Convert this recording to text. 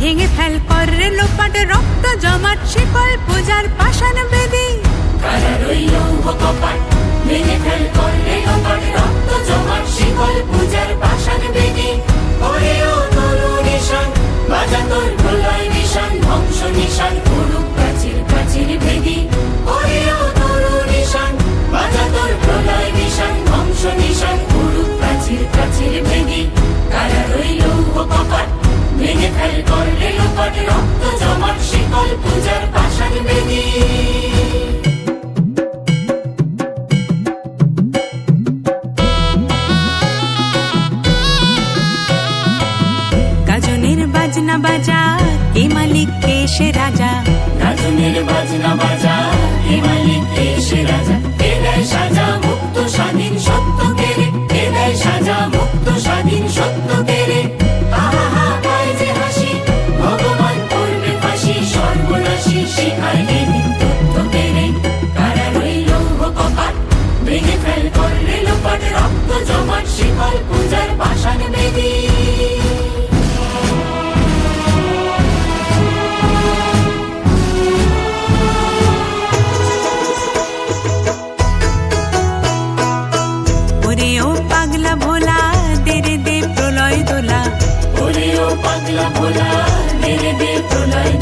ভেঙে ফেল করে লোপাট রক্ত জমাট শিকল পূজার পাষাণ বেদী কারা রইল কপাট ভেঙে ফেল করে লোপাট রক্ত জমাট শিকল পূজার পাষাণ বেদী ওরে ও তরু নিশান বাজা তোর প্রলয় নিশান ধ্বংস নিশান করুক প্রাচীর প্রাচীর ভেদী ওরে ও তরু নিশান বাজা তোর প্রলয় নিশান ধ্বংস নিশান করুক প্রাচীর প্রাচীর ভেদী কারা রইল কপাট ভেঙে ফেল করলে লোপাট রক্ত জমাট শিকল পূজার পাষাণ বেদী গাজনের বাজনা বাজা কে মালিক কে সে রাজা গাজনের বাজনা বাজা কে মালিক কে সে রাজা কে দেয় সাজা মুক্ত স্বাধীন সত্য কেড়ে কে দেয় সাজা মুক্ত স্বাধীন সত্য কেড়ে আহা পায় যে হাসি ভগবান করবে ফাঁসি সর্বনাশী শিখায় এদিন তথ্য কেড়ে কারা রইল কপাট ভেঙে ফেল করলে লোপাট রক্ত জমাট শিকল পূজার পাষাণ বেদী ওরে ও পাগলা ভোলা দেরে দে প্রলয় দোলা ওরে ও পাগলা ভোলা মেরে দে প্রলয়